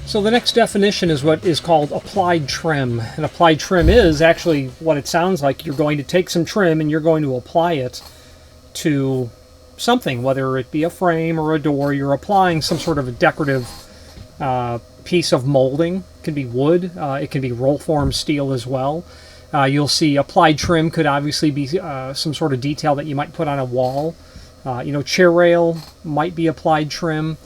So the next definition is what is called applied trim. And applied trim is actually what it sounds like. You're going to take some trim and you're going to apply it to something, whether it be a frame or a door. You're applying some sort of a decorative piece of molding. It can be wood. It can be roll form steel as well. You'll see applied trim could obviously be some sort of detail that you might put on a wall. Chair rail might be applied trim.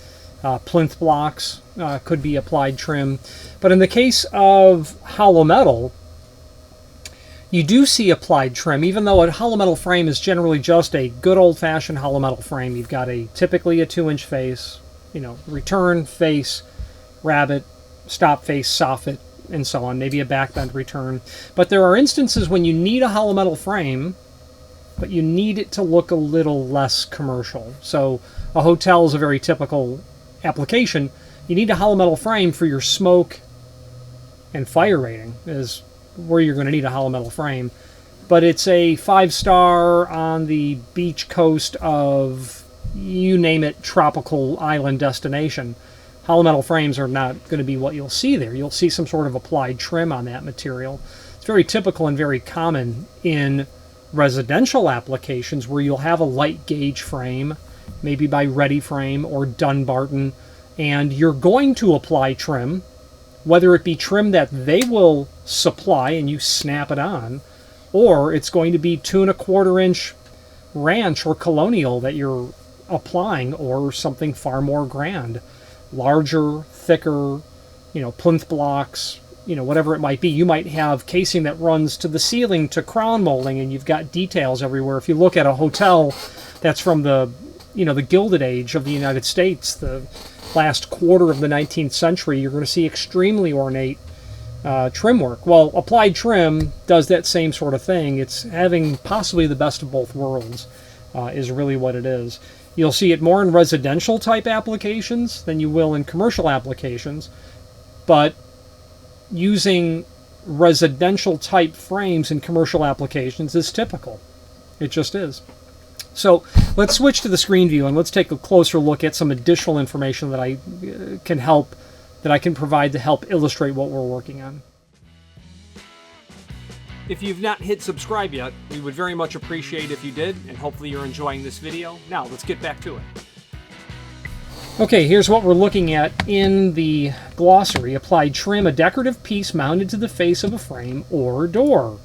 Plinth blocks could be applied trim. But in the case of hollow metal, you do see applied trim, even though a hollow metal frame is generally just a good old-fashioned hollow metal frame. You've got typically a 2-inch face, return, face, rabbet, stop face, soffit, and so on, maybe a back bend return. But there are instances when you need a hollow metal frame, but you need it to look a little less commercial. So a hotel is a very typical application. You need a hollow metal frame for your smoke and fire rating is where you're going to need a hollow metal frame. But it's a 5-star on the beach coast of, you name it, tropical island destination. Hollow metal frames are not going to be what you'll see there. You'll see some sort of applied trim on that material. It's very typical and very common in residential applications where you'll have a light gauge frame, maybe by Ready Frame or Dunbarton, and you're going to apply trim, whether it be trim that they will supply and you snap it on, or it's going to be 2 1/4 inch ranch or colonial that you're applying, or something far more grand, larger, thicker, plinth blocks, whatever it might be. You might have casing that runs to the ceiling to crown molding, and you've got details everywhere. If you look at a hotel that's from the Gilded Age of the United States, the last quarter of the 19th century, you're going to see extremely ornate trim work. Well, applied trim does that same sort of thing. It's having possibly the best of both worlds is really what it is. You'll see it more in residential type applications than you will in commercial applications, but using residential type frames in commercial applications is typical. It just is. So let's switch to the screen view and let's take a closer look at some additional information that I can provide to help illustrate what we're working on. If you've not hit subscribe yet, we would very much appreciate if you did, and hopefully you're enjoying this video. Now let's get back to it. Okay, here's what we're looking at in the glossary. Applied trim, a decorative piece mounted to the face of a frame or door.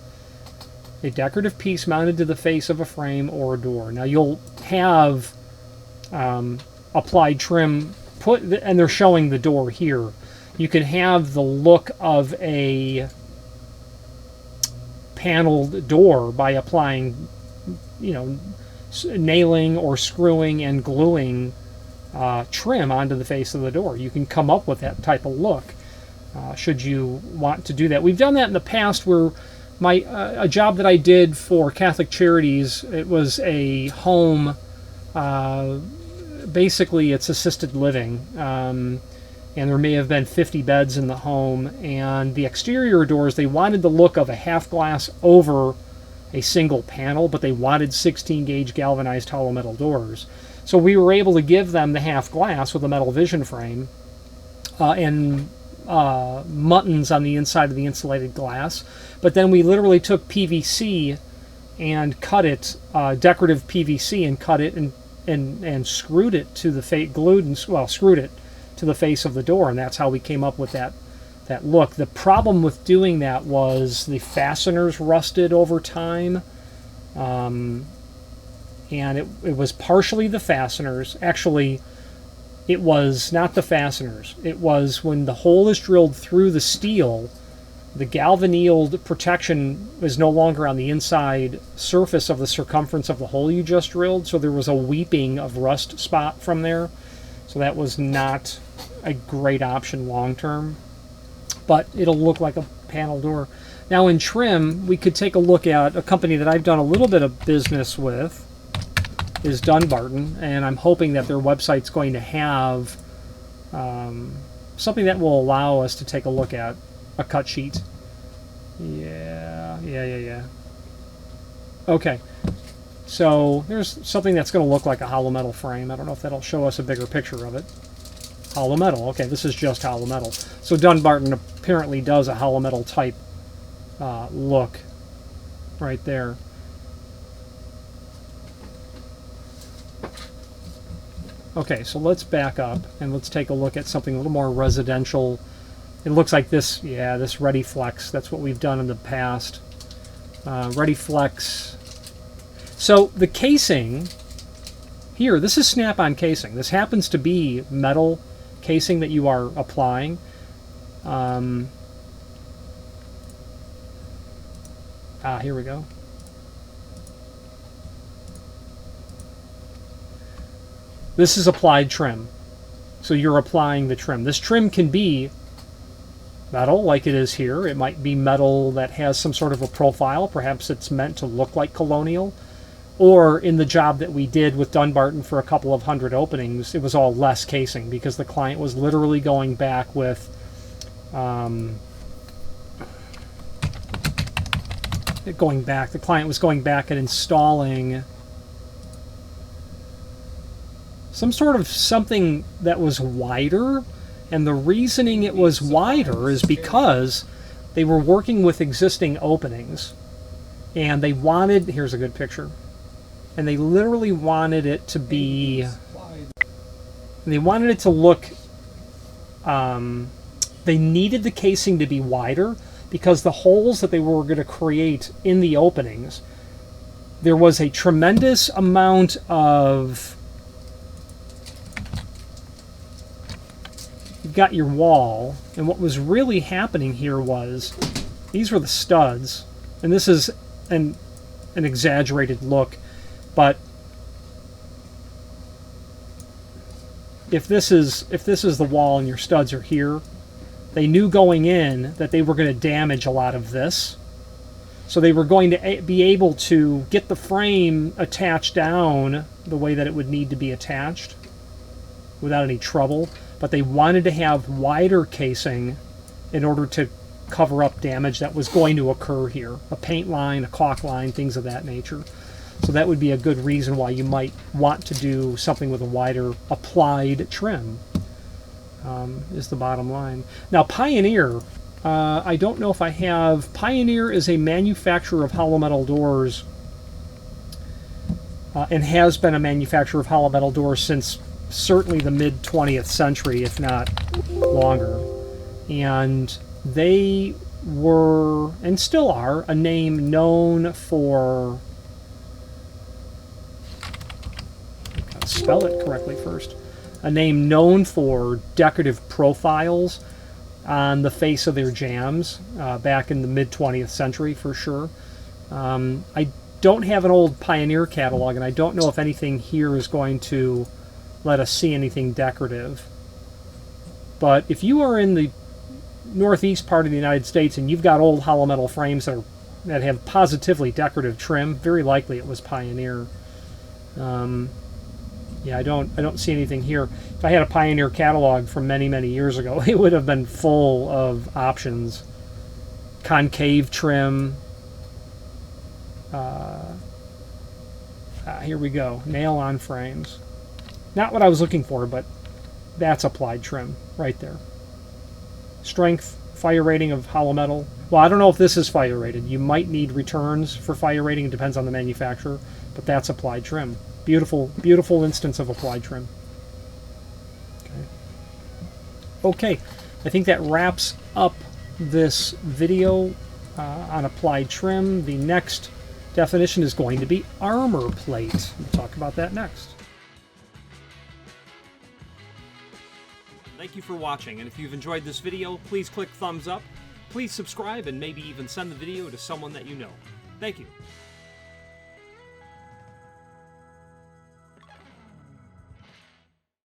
A decorative piece mounted to the face of a frame or door. Now you'll have applied trim put, and they're showing the door here. You can have the look of a paneled door by applying, nailing or screwing and gluing trim onto the face of the door. You can come up with that type of look should you want to do that. We've done that in the past where a job that I did for Catholic Charities, it was a home, basically it's assisted living, and there may have been 50 beds in the home, and the exterior doors, they wanted the look of a half glass over a single panel, but they wanted 16 gauge galvanized hollow metal doors. So we were able to give them the half glass with a metal vision frame and muttons on the inside of the insulated glass. But then we literally took PVC and cut it, decorative PVC, and cut it and screwed it to the screwed it to the face of the door, and that's how we came up with that look. The problem with doing that was the fasteners rusted over time, and it was partially the fasteners. Actually, it was not the fasteners. It was when the hole is drilled through the steel, the galvannealed protection is no longer on the inside surface of the circumference of the hole you just drilled, so there was a weeping of rust spot from there. So that was not a great option long term, but it'll look like a panel door. Now in trim, we could take a look at a company that I've done a little bit of business with, is Dunbarton, and I'm hoping that their website's going to have something that will allow us to take a look at a cut sheet. Yeah. Okay. So there's something that's going to look like a hollow metal frame. I don't know if that'll show us a bigger picture of it. hollow metal. Okay, this is just hollow metal. So Dunbarton apparently does a hollow metal type look right there. Okay, so let's back up and let's take a look at something a little more residential. It looks like this, yeah, this Ready Flex. That's what we've done in the past. Ready Flex. So the casing here, this is snap-on casing. This happens to be metal casing that you are applying. Here we go. This is applied trim. So you're applying the trim. This trim can be metal like it is here. It might be metal that has some sort of a profile. Perhaps it's meant to look like colonial. Or in the job that we did with Dunbarton for a couple of hundred openings, it was all less casing because the client was literally going back with the client was going back and installing some sort of something that was wider, and the reasoning it was wider is because they were working with existing openings and they wanted, here's a good picture, and they literally wanted it to be, they wanted it to look, they needed the casing to be wider because the holes that they were going to create in the openings, there was a tremendous amount of, you've got your wall, and what was really happening here was, these were the studs, and this is an exaggerated look, but if this is the wall and your studs are here, they knew going in that they were going to damage a lot of this. So they were going to be able to get the frame attached down the way that it would need to be attached without any trouble. But they wanted to have wider casing in order to cover up damage that was going to occur here. A paint line, a caulk line, things of that nature. So that would be a good reason why you might want to do something with a wider applied trim, is the bottom line. Now Pioneer, I don't know if I have, Pioneer is a manufacturer of hollow metal doors and has been a manufacturer of hollow metal doors since certainly the mid-20th century, if not longer. And they were, and still are, a name known for, gotta spell it correctly first, a name known for decorative profiles on the face of their jams back in the mid-20th century for sure. I don't have an old Pioneer catalog, and I don't know if anything here is going to let us see anything decorative. But if you are in the northeast part of the United States and you've got old hollow metal frames that have positively decorative trim, very likely it was Pioneer. Yeah, I don't see anything here. If I had a Pioneer catalog from many, many years ago, it would have been full of options. Concave trim. Here we go. Nail-on frames. Not what I was looking for, but that's applied trim right there. Strength, fire rating of hollow metal. Well, I don't know if this is fire rated. You might need returns for fire rating. It depends on the manufacturer, but that's applied trim. Beautiful, beautiful instance of applied trim. Okay, I think that wraps up this video on applied trim. The next definition is going to be armor plate. We'll talk about that next. Thank you for watching, and if you've enjoyed this video, please click thumbs up, please subscribe, and maybe even send the video to someone that you know. Thank you.